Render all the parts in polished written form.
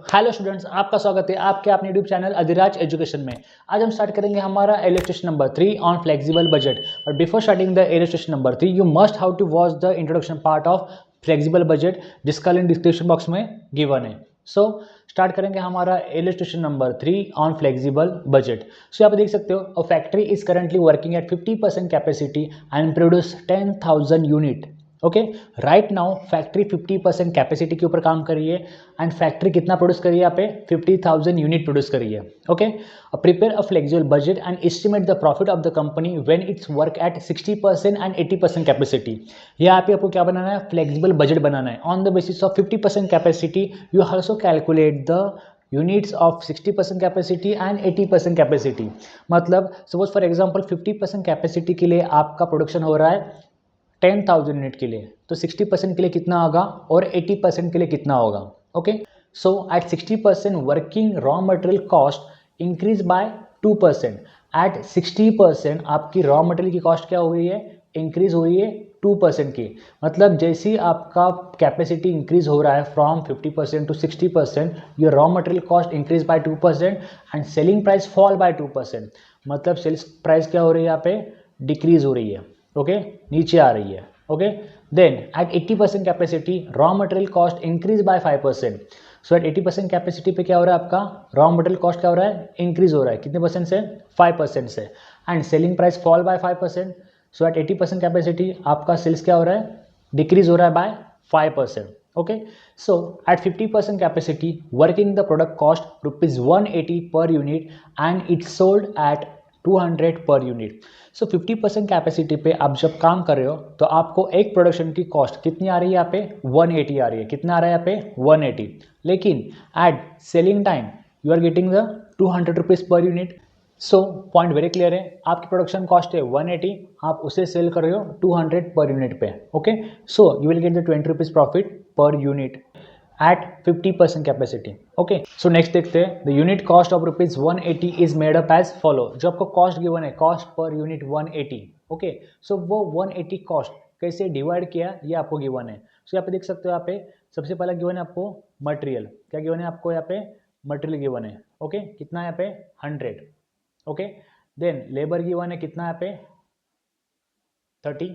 Hello students, आपका स्वागत है आपके अपने यूट्यूब चैनल अधिराज एजुकेशन में। आज हम स्टार्ट करेंगे हमारा illustration number 3 on flexible budget. But before starting the illustration number 3 you must how to watch the introduction part of flexible budget जिसका लिंक डिस्क्रिप्शन बॉक्स में गिवन है। सो स्टार्ट करेंगे हमारा illustration number 3 on flexible budget. So यहाँ पे देख सकते हो a factory is currently working at 50% capacity and produce 10,000 unit. Okay, right now factory 50% capacity के ऊपर काम कर रही है एंड फैक्ट्री कितना प्रोड्यूस करी है यहाँ पे 50,000 यूनिट प्रोड्यूस करी है। Okay, prepare a flexible budget and estimate the profit of the company when it's work at 60% and 80% capacity. यहाँ पे आपको क्या बनाना है, फ्लेक्सिबल बजट बनाना है। On the basis of 50% capacity you also calculate the units of 60% capacity and 80% capacity. मतलब suppose for example 50% capacity के लिए आपका प्रोडक्शन हो रहा है 10,000 यूनिट के लिए, तो 60% के लिए कितना होगा और 80% के लिए कितना होगा। Okay, so at 60% working raw material cost increase by 2%। At 60% आपकी रॉ मटेरियल की कॉस्ट क्या हो गई है, इंक्रीज हो रही है 2% की। मतलब जैसे ही आपका कैपेसिटी इंक्रीज हो रहा है from 50% to 60%, your raw material cost increase by 2% and selling price fall by 2%। मतलब सेल्स प्राइस क्या हो रही है यहाँ पे, डिक्रीज हो रही है। ओके, नीचे आ रही है। Okay, then at 80% capacity raw material cost increase by 5%। So at 80% capacity पे क्या हो रहा है, आपका रॉ मटेरियल कॉस्ट क्या हो रहा है, इंक्रीज हो रहा है। कितने परसेंट से, 5% से। And selling price fall by 5%। So at 80% capacity आपका सेल्स क्या हो रहा है, डिक्रीज हो रहा है by 5%। Okay, so at 50% capacity working the product cost ₹180 per unit and it's sold at 200 per unit. So 50% capacity पे आप जब काम कर रहे हो तो आपको एक प्रोडक्शन की कॉस्ट कितनी आ रही है, यहाँ पे 180 आ रही है। कितना आ रहा है यहाँ पे, 180। लेकिन at selling time you are getting the 200 rupees per unit. So point very clear है, आपकी प्रोडक्शन कॉस्ट है 180, आप उसे सेल कर रहे हो 200 पर यूनिट पे। Okay, so you will get the 20 rupees profit per unit at 50% capacity. Okay, so next देखते हैं the unit cost of ₹180 is made up as follow. जो आपको कॉस्ट गिवन है, cost per unit 180। Okay, so वो 180 cost कैसे divide किया ये आपको गिवन है। सो यहाँ पे देख सकते हो, यहाँ पे सबसे पहला गिवन है आपको मटेरियल। क्या गिवन है आपको, यहाँ पे मटेरियल गिवन है। ओके, कितना यहाँ पे 100। ओके, देन लेबर गिवन है कितना यहाँ पे 30।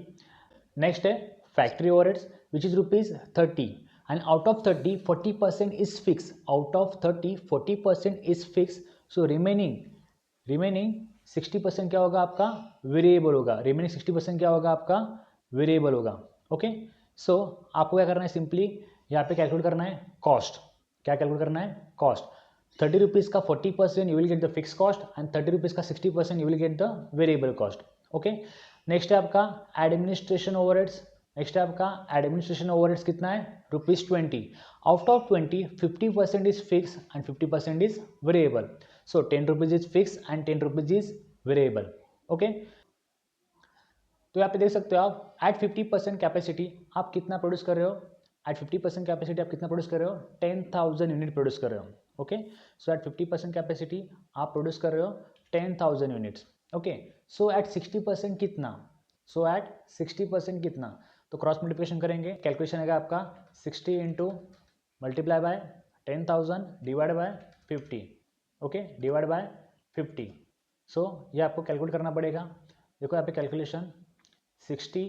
नेक्स्ट है factory overheads which is ₹30 and out of 30 40% is fixed, out of 30 40% is fixed, so remaining 60% क्या होगा आपका, वेरिएबल होगा। रिमेनिंग 60% क्या होगा आपका, वेरिएबल होगा। ओके, सो आपको क्या करना है, सिंपली यहाँ पे कैलकुलेट करना है कॉस्ट। क्या कैलकुलेट करना है, कॉस्ट। 30 रुपीज़ का 40% you will get the fix cost and 30 rupees का 60% you will get the variable cost. Okay, next है आपका एडमिनिस्ट्रेशन ओवरहेड्स। नेक्स्ट है आपका एडमिनिस्ट्रेशन ओवरहेड्स कितना है, ₹20। Out of 20 50% is fix and 50% is variable. So 10 rupees is fix and 10 rupees is variable. Okay, तो यहाँ पे देख सकते हो आप एट 50% कैपेसिटी आप कितना प्रोड्यूस कर रहे हो, एट 50% कैपेसिटी आप कितना प्रोड्यूस कर रहे हो, 10,000 यूनिट प्रोड्यूस कर रहे हो। ओके, सो एट 50% कैपेसिटी आप प्रोड्यूस कर रहे हो 10,000 यूनिट्स। ओके, सो एट 60% कितना, सो एट 60% कितना, तो क्रॉस मल्टीप्लिकेशन करेंगे। कैलकुलेशन है आपका 60 into multiply by 10,000 divide by 50। Okay, divide by 50। So ये आपको कैलकुलेट करना पड़ेगा। देखो यहाँ पे calculation 60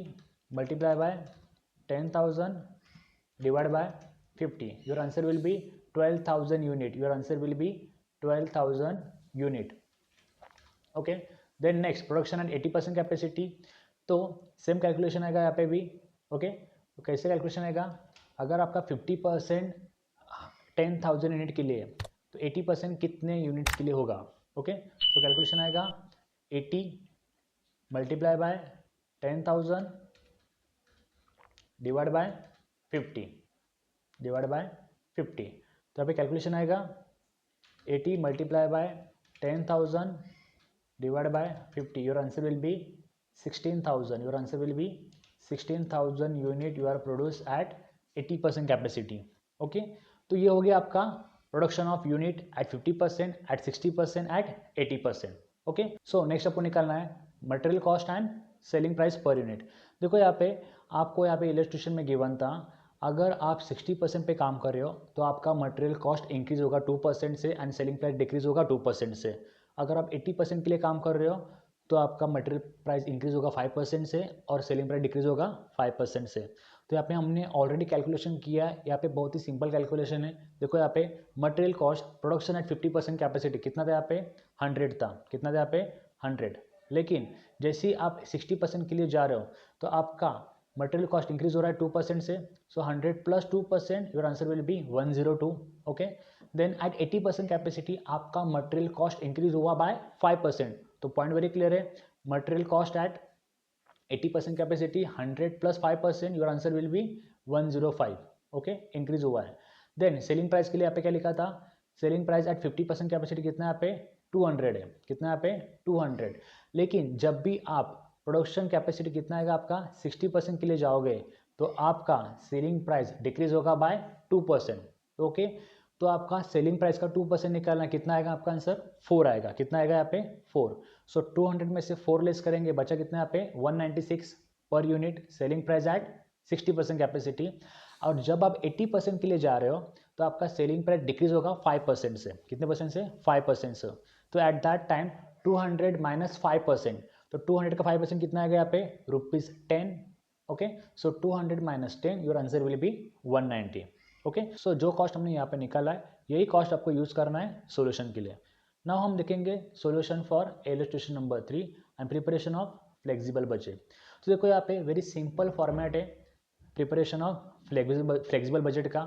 multiply by 10,000 divide by 50, your answer will be 12,000 unit. Your answer will be 12,000 unit. Okay, then next production at 80% capacity, तो same calculation आएगा यहाँ पे भी। ओके, तो कैसे कैलकुलेशन आएगा, अगर आपका 50% 10,000 यूनिट के लिए तो 80% कितने यूनिट्स के लिए होगा। ओके, तो कैलकुलेशन आएगा 80 multiply by 10,000 divide by 50 divide by 50। तो यहाँ पे कैलकुलेशन आएगा 80 multiply by 10,000 divided by 50, your answer will be 16,000. Your answer will be 16,000 unit you are produced at 80% capacity. Okay, तो ये हो गया आपका production of unit at 50%, at 60%, at 80%। Okay, so next आपको निकालना है material cost and selling price per unit. देखो यहाँ पे आपको यहाँ पे इलस्ट्रेशन में गिवन था अगर आप 60% पे काम कर रहे हो तो आपका मटेरियल कॉस्ट इंक्रीज होगा 2% से एंड सेलिंग प्राइस डिक्रीज होगा 2% से। अगर आप 80% के लिए काम कर रहे हो तो आपका मटेरियल प्राइस इंक्रीज होगा 5% से और सेलिंग प्राइस डिक्रीज होगा 5% से। तो यहाँ पे हमने ऑलरेडी कैलकुलेशन किया है, यहाँ पे बहुत ही सिंपल कैलकुलेशन है। देखो यहाँ पे material cost production at 50% capacity कितना था यहाँ पे 100 था, कितना था यहाँ पे 100। लेकिन जैसे ही आप 60% के लिए जा रहे हो तो आपका मटेरियल कॉस्ट इंक्रीज हो रहा है 2% से, so 100 plus 2% your answer will be 102। Okay, then at 80% capacity आपका मटेरियल कॉस्ट इंक्रीज हुआ बाय 5%। तो पॉइंट वेरी क्लियर है, material cost at 80% capacity 100 plus 5% your answer will be 105। Okay, increase हुआ है। देन सेलिंग प्राइस के लिए यहाँ पे क्या लिखा था, सेलिंग प्राइस एट 50% कैपेसिटी कितना यहाँ पे 200 है, कितना यहाँ पे 200। लेकिन जब भी आप प्रोडक्शन कैपेसिटी कितना आएगा आपका 60% के लिए जाओगे तो आपका सेलिंग प्राइस डिक्रीज होगा बाय 2%। ओके, तो आपका सेलिंग प्राइस का 2% निकालना है, कितना आएगा आपका आंसर 4 आएगा, कितना आएगा यहाँ पे 4। सो 200 में से 4 लेस करेंगे, बचा कितना यहाँ पे 196 per unit selling price at 60% capacity. और जब आप 80% के लिए जा रहे हो तो आपका सेलिंग प्राइस डिक्रीज होगा 5% से, कितने परसेंट से 5% से। तो एट दैट टाइम 200 माइनस 5%, तो 200 का 5% कितना आएगा यहाँ पे ₹10। Okay, so 200 minus 10 your answer will be 190। Okay, so जो कॉस्ट हमने यहाँ पे निकाला है यही कॉस्ट आपको यूज़ करना है सॉल्यूशन के लिए। नाउ हम देखेंगे solution for illustration number 3 and preparation of flexible budget. तो देखो यहाँ पे वेरी सिंपल फॉर्मेट है प्रिपरेशन ऑफ फ्लेक्सिबल बजट का।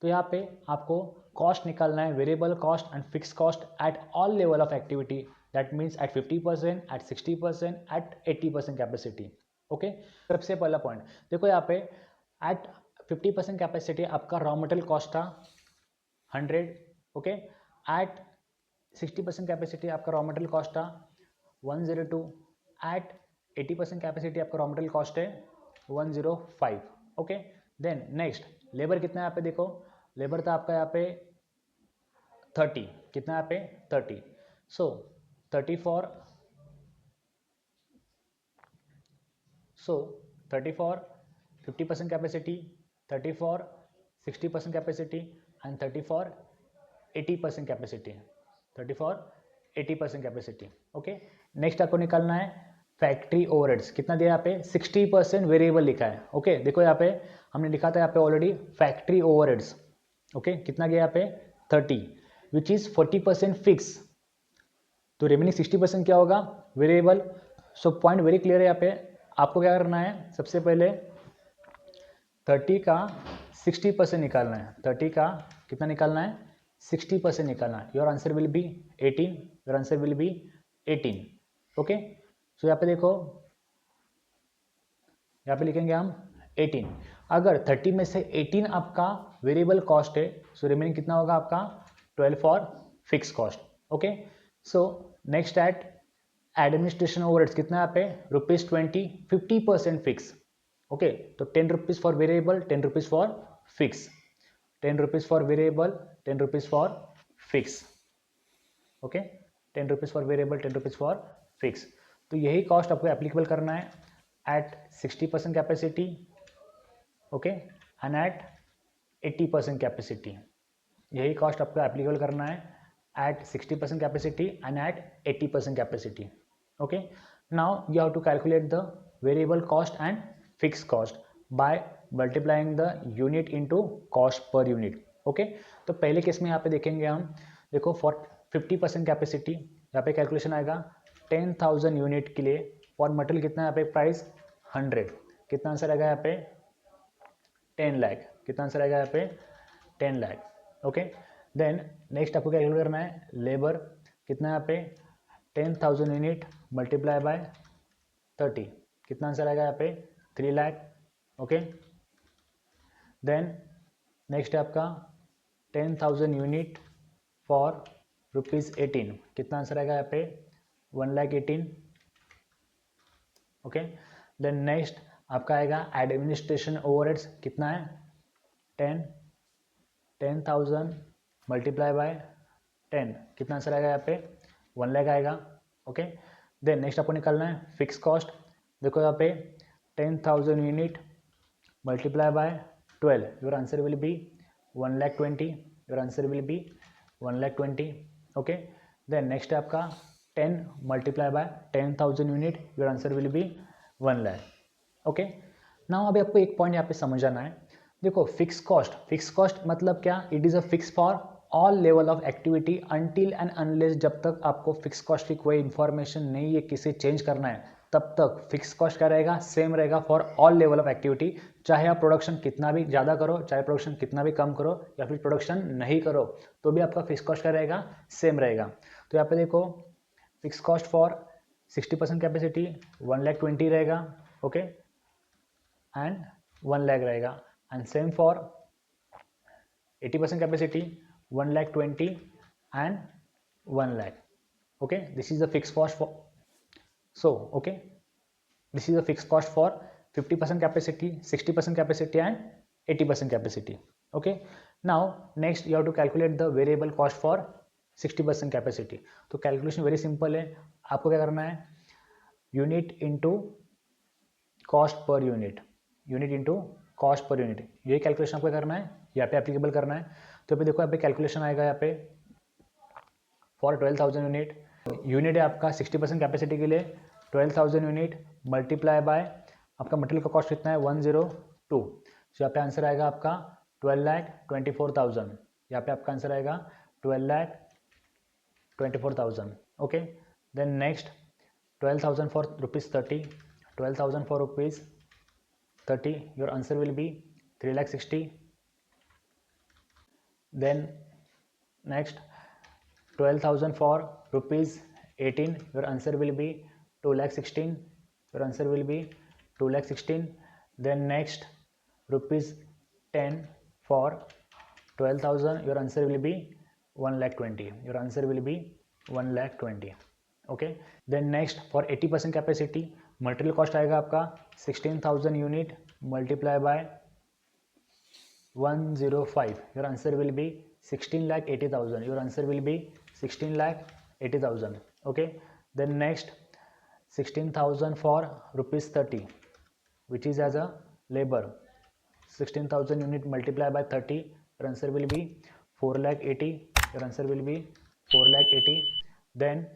तो यहाँ पे आपको कॉस्ट निकालना है, variable cost and fix cost at all level of activity, that means at 50%, at 60%, at 80% capacity. Okay, सबसे पहला पॉइंट देखो यहाँ पे एट 50% कैपेसिटी आपका रॉ मटेरियल कॉस्ट था 100। ओके, एट 60% कैपेसिटी आपका रॉ मटेरियल कॉस्ट था 102। एट 80% कैपेसिटी आपका रॉ मटेरियल कॉस्ट है 105। ओके, देन नेक्स्ट लेबर कितना है यहाँ पे देखो, लेबर था आपका यहाँ पे 30, कितना यहाँ पे 30। सो 30 for 50% capacity, 30 for 60% capacity and 30 for 80% capacity, 30 for 80% capacity. Okay, next आपको निकालना है फैक्ट्री ओवरहेड्स, कितना दिया यहाँ पे 60% वेरिएबल लिखा है। ओके, देखो यहाँ पे हमने लिखा था यहाँ पे ऑलरेडी फैक्ट्री ओवरहेड्स। ओके, कितना गया यहाँ पे 30 विच इज 40% फिक्स, तो रिमेनिंग 60% क्या होगा वेरिएबल। सो पॉइंट वेरी क्लियर है, यहाँ पे आपको क्या करना है, सबसे पहले 30 का 60% निकालना है, 30 का कितना निकालना है 60% निकालना है। Your answer will be 18, your answer will be 18। Okay, so यहाँ पे देखो, यहाँ पे लिखेंगे हम 18। अगर 30 में से 18 आपका वेरिएबल कॉस्ट है सो रिमेनिंग कितना होगा आपका 12 for fix cost. Okay, so next at administration overheads कितना यहाँ पे ₹20, 50% फिक्स। ओके, तो 10 rupees for variable, 10 rupees for fix, 10 rupees for variable, 10 rupees for fix. Okay, 10 rupees for variable, 10 rupees for fix. तो यही कॉस्ट आपको एप्लीकेबल करना है at 60% capacity, okay, and at 80% capacity. यही कॉस्ट आपको एप्लीकेबल करना है at 60% capacity and at 80% capacity. Okay, now you have to calculate the variable cost and fixed cost by multiplying the unit into cost per unit. Okay, तो पहले case में यहाँ पे देखेंगे हम, देखो फॉर 50% कैपेसिटी यहाँ पे कैलकुलेशन आएगा 10,000 यूनिट के लिए फॉर मटेरियल कितना यहाँ पे प्राइस 100, कितना आंसर आएगा यहाँ पे 10 लाख, कितना आंसर आएगा यहाँ पे 10 लाख। ओके, देन नेक्स्ट आपको कैलकुलेट करना है लेबर, कितना यहाँ पे 10,000 यूनिट मल्टीप्लाई बाय 30, कितना आंसर आएगा यहाँ पे 3 लाख। ओके, देन नेक्स्ट है आपका 10,000 यूनिट फॉर ₹18, कितना आंसर आएगा यहाँ पे 1,18,000। ओके, देन नेक्स्ट आपका आएगा एडमिनिस्ट्रेशन ओवरहेड्स, कितना है 10,000 मल्टीप्लाई बाय 10, कितना आंसर आएगा यहाँ पे 1 लाख आएगा। ओके, देन नेक्स्ट आपको निकालना है फिक्स कॉस्ट, देखो यहाँ पे 10,000 unit multiply bye 12, your answer will be 1,20,000, your answer will be 1,20,000. Okay, then next है आपका 10 multiply by 10,000 unit, your answer will be 1 lakh. Okay, now अभी आपको एक पॉइंट यहाँ पे समझ आना है. देखो फिक्स कॉस्ट मतलब क्या, it is a fix for all level of activity until and unless, जब तक आपको फिक्स कॉस्ट की कोई इन्फॉर्मेशन नहीं है, किसी चेंज करना है, तब तक फिक्स कॉस्ट क्या रहेगा, सेम रहेगा for all level of activity. चाहे आप प्रोडक्शन कितना भी ज़्यादा करो, चाहे प्रोडक्शन कितना भी कम करो, या फिर प्रोडक्शन नहीं करो, तो भी आपका फिक्स कॉस्ट क्या रहेगा, सेम रहेगा. तो यहाँ पे देखो फिक्स कॉस्ट फॉर 60% कैपेसिटी 1,20,000 रहेगा. ओके, एंड 1 lakh रहेगा. And same for 80% capacity 1,20,000 and 1 lakh. Okay, this is the fixed cost for, so okay, this is the fixed cost for 50% capacity, 60% capacity and 80% capacity. Okay, now next you have to calculate the variable cost for 60% capacity. तो calculation very simple है. आपको क्या करना है, unit into cost per unit, unit into cost per unit, यही calculation आपको करना है, यहाँ पे एप्लीकेबल करना है. तो अभी देखो यहाँ पे कैलकुलेशन आएगा यहाँ पे फॉर 12,000 यूनिट, यूनिट है आपका 60% कैपेसिटी के लिए 12,000 यूनिट मल्टीप्लाई बाय आपका मटेरियल का कॉस्ट कितना है 102. तो यहाँ पे आंसर आएगा आपका 12,24,000. यहाँ पे आपका आंसर आएगा 12,24,000. Okay, then next 12,000 for ₹30, 12,000 for ₹30, your answer will be 3,60,000. Then next 12,000 for ₹18, your answer will be 2,16,000, your answer will be 2,16,000. Then next ₹10 for 12,000, your answer will be 1,20,000, your answer will be 1,20,000. Okay, then next for 80% capacity material cost आएगा आपका 16,000 unit multiply by 105, your answer will be 16,80,000, your answer will be 16,80,000. Okay, then next 16,000 for ₹30 which is as a labour, 16,000 unit multiply by 30, your answer will be 4,80,000, your answer will be 4,80,000. Then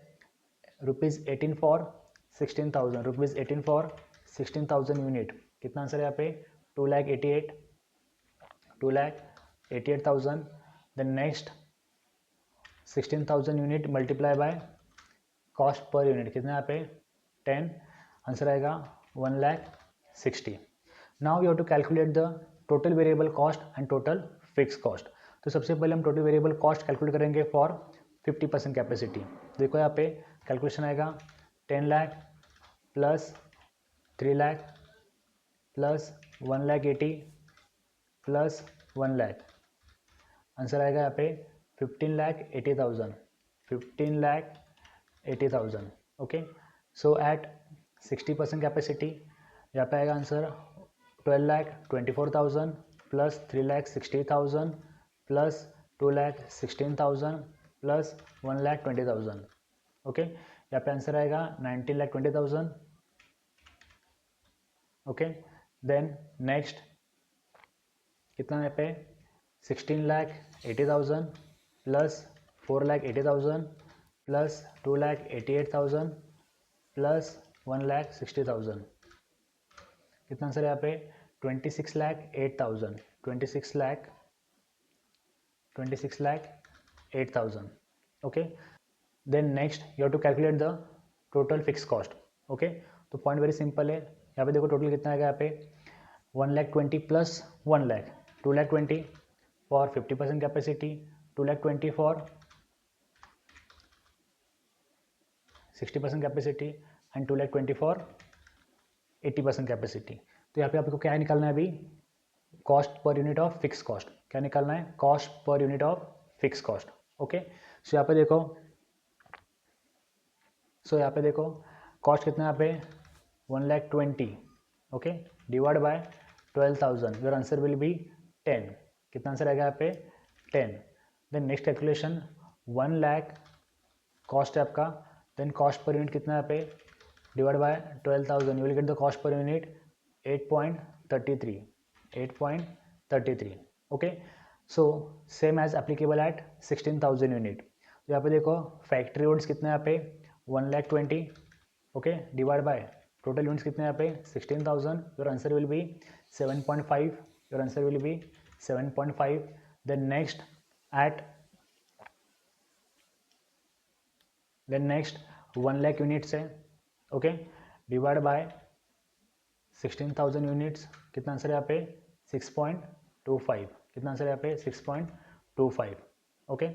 ₹18 for 16,000, ₹18 for 16,000 unit, कितना answer है यहाँ पे 2,88,000. Then next 16,000 unit multiply by cost per unit, कितना यहाँ पे 10, answer आएगा 1,60,000. Now you have to calculate the total variable cost and total fix cost. तो सबसे पहले हम टोटल वेरिएबल कॉस्ट कैलकुलेट करेंगे फॉर 50% कैपेसिटी. देखो यहाँ पे कैलकुलेशन आएगा 10 lakh plus 3 lakh plus 1,80,000 plus 1 lakh, answer आएगा यहाँ पे 15,80,000, 15,80,000. ओके, सो एट 60% कैपेसिटी यहाँ पे आएगा answer 12,24,000 plus 3,60,000 plus 2,16,000 plus 1,20,000. Okay, यहाँ पे आंसर आएगा 19,20,000. ओके, देन नेक्स्ट कितना यहाँ पे 16,80,000 प्लस 4,80,000 प्लस 2,88,000 प्लस 1,60,000, कितना आंसर है यहाँ पे 26,08,000, 26,08,000. Okay, then next you have to calculate the total fix cost. Okay, तो पॉइंट वेरी सिंपल है. यहाँ पे देखो टोटल कितना आएगा यहाँ पे 1,20,000 plus 1 lakh, 2,20,000 for 50% capacity, 2,20,000 for 60% capacity and 2,20,000 for 80% capacity. तो यहाँ पे आपको क्या निकालना है अभी, cost per unit of fix cost. क्या निकालना है, cost per unit of fix cost. Okay, so यहाँ पे देखो कॉस्ट कितना यहाँ पे 1,20,000. Okay, divide by 12,000, your answer will be 10, कितना आंसर आएगा यहाँ पे 10. Then next calculation 1 lakh cost है आपका, देन कॉस्ट पर यूनिट कितना है यहाँ पे divide by 12,000, you will get the cost per unit 8.33, 33. Okay, so same as applicable at 16,000 unit. तो यहाँ पे देखो फैक्ट्री यूनिट्स कितने यहाँ पे 1,20,000. Okay, divide by total units कितने यहाँ पे 16,000. Your answer will be 7.5. Your answer will be 7.5. Then next at then next 1 lakh units है. Okay, divide by 16,000 units. कितना आंसर है यहाँ पे 6.25. कितना आंसर है यहाँ पे 6.25. ओके,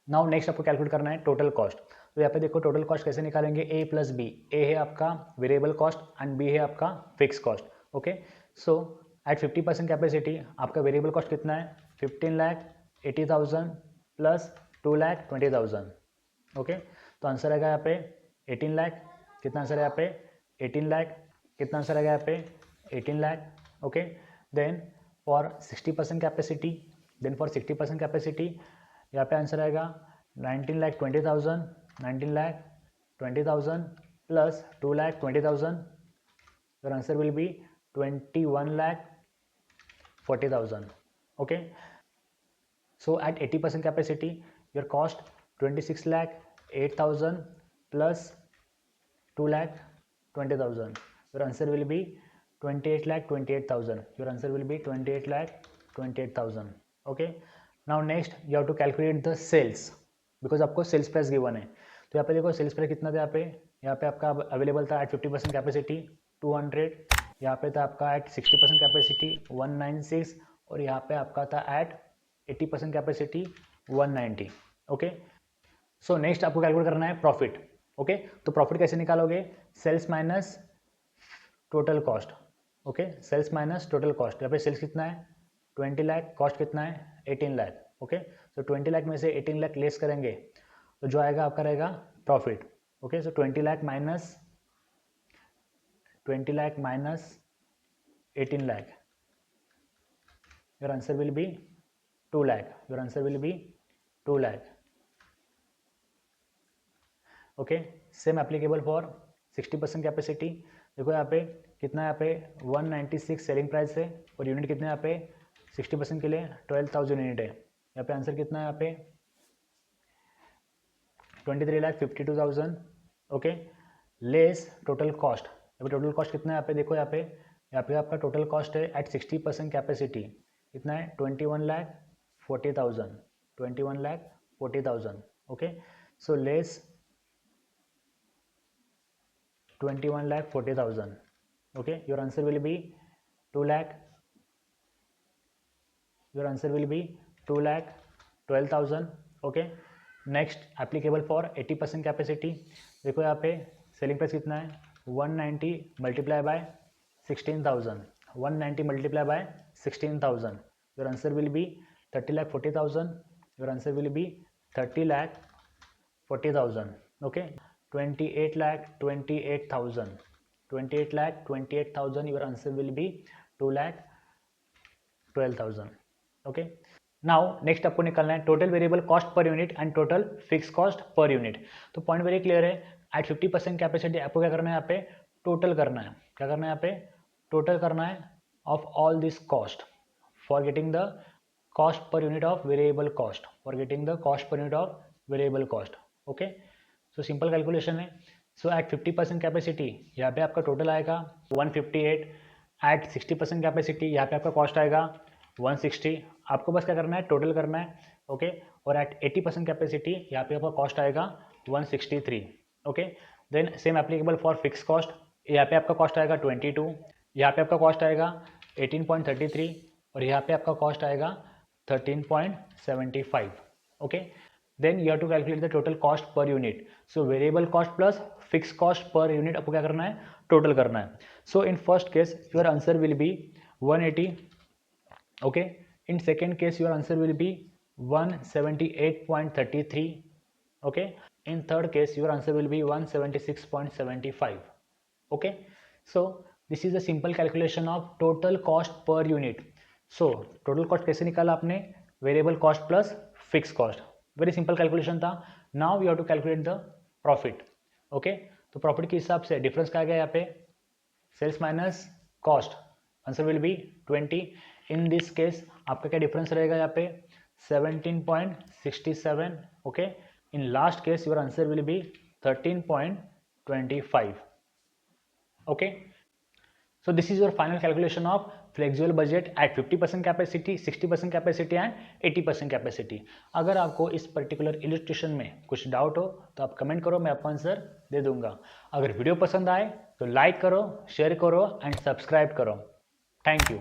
नाउ नेक्स्ट आपको कैलकुलेट करना है टोटल कॉस्ट. तो यहाँ पे देखो टोटल कॉस्ट कैसे निकालेंगे, ए प्लस बी. ए है आपका वेरिएबल कॉस्ट एंड बी है आपका fix cost. Okay, so at 50% capacity आपका वेरिएबल कॉस्ट कितना है 15,80,000 प्लस 2,20,000. ओके, तो आंसर आएगा यहाँ पे 18 लाख. कितना आंसर है यहाँ पे 18 लाख. कितना आंसर आएगा यहाँ पे 18 lakh. Okay, then for 60% capacity, then for 60% capacity यहाँ पे आंसर आएगा 19,20,000. 19,20,000 plus 2,20,000. Your answer will be 21,40,000. Okay, so at 80% capacity your cost 26,08,000 plus 2,20,000. Your answer will be 28,28,000. Your answer will be 28,28,000. Okay. Now next you have to calculate the sales because आपको sales price given है. तो यहाँ पे देखो sales price कितना था यहाँ पे आपका अवेलेबल था एट 50% कैपेसिटी 200. यहाँ पे था आपका एट 60% कैपेसिटी 196 और यहाँ पे आपका था at 80% capacity 190. Okay, so next आपको कैलकुलेट करना है प्रॉफिट. ओके, तो प्रॉफिट कैसे निकालोगे, sales minus total cost. Okay, sales minus total cost. यहाँ पे सेल्स कितना है 20 लाख, कॉस्ट कितना है 18 लाख. ओके, तो 20 लाख में से 18 लाख लेस करेंगे तो जो आएगा आपका रहेगा profit. Okay, so 20 lakh minus 18 lakh. Your answer will B 2 lakh. Your answer will B 2 lakh. Okay, same applicable for 60% capacity. देखो यहाँ पे कितना, यहाँ पे 196 सेलिंग प्राइस है और यूनिट कितने यहाँ पे 60% के लिए 12,000 यूनिट है. यहाँ पे आंसर कितना है यहाँ पे 23,52,000. Okay, less total cost. यहाँ पे टोटल कॉस्ट कितना है यहाँ पे देखो, यहाँ पे आपका टोटल कॉस्ट है एट 60% कैपेसिटी कितना है 21,40,000. 21,40,000. Okay, so less 21,40,000. Okay, your answer will be 2 lakh. Your answer will be 2,12,000. Okay, next applicable for 80% capacity. देखो यहाँ पे सेलिंग प्राइस कितना है 190 multiply by 16,000. 190 multiply by 16,000. Your answer will B 30,40,000. Your answer will B 30,40,000. Okay, 28,28,000. 28,28,000. Your answer will be 2,12,000. Okay, now next आपको निकालना है total variable cost per unit and total fix cost per unit. तो point very clear है, eight 50% capacity आपको क्या करना है यहाँ पे टोटल करना है. क्या करना है यहाँ पे टोटल करना है of all this cost for getting the cost per unit of variable cost. For getting the cost per unit of variable cost. Okay, so simple calculation है. सो एट 50% कैपेसिटी यहाँ पे आपका टोटल आएगा 158. एट 60% कैपेसिटी यहाँ पे आपका cost आएगा 160. आपको बस क्या करना है टोटल करना है. ओके, और एट 80% कैपेसिटी यहाँ पे आपका कॉस्ट आएगा 163. Okay, then same applicable for fix cost. यहाँ पे आपका कॉस्ट आएगा 22. यहाँ पे आपका कॉस्ट आएगा 18.33 और यहाँ पे आपका कॉस्ट आएगा 13.75. Okay, then you have to calculate the total cost per unit. So variable cost plus fixed cost per unit आपको क्या करना है टोटल करना है. So in first case your answer will be 180. Okay, in second case your answer will be 178.33. Okay, in third case your answer will be 176.75. Okay, so this is a simple calculation of total cost per unit. So total cost कैसे निकाला आपने variable cost plus fixed cost. Very simple calculation था. Now you have to calculate the profit. Okay, तो profit के हिसाब से difference क्या आ गया यहाँ पे sales minus cost. Answer will be 20. In this case आपका क्या डिफरेंस रहेगा यहाँ पे 17.67. Okay, in last case your answer will be 13.25. okay, so this is your final calculation of flexible budget at 50% capacity, 60% capacity and 80% capacity. अगर आपको इस particular illustration में कुछ डाउट हो तो आप कमेंट करो, मैं आपको आंसर दे दूंगा. अगर वीडियो पसंद आए तो लाइक करो, शेयर करो एंड सब्सक्राइब करो. Thank you.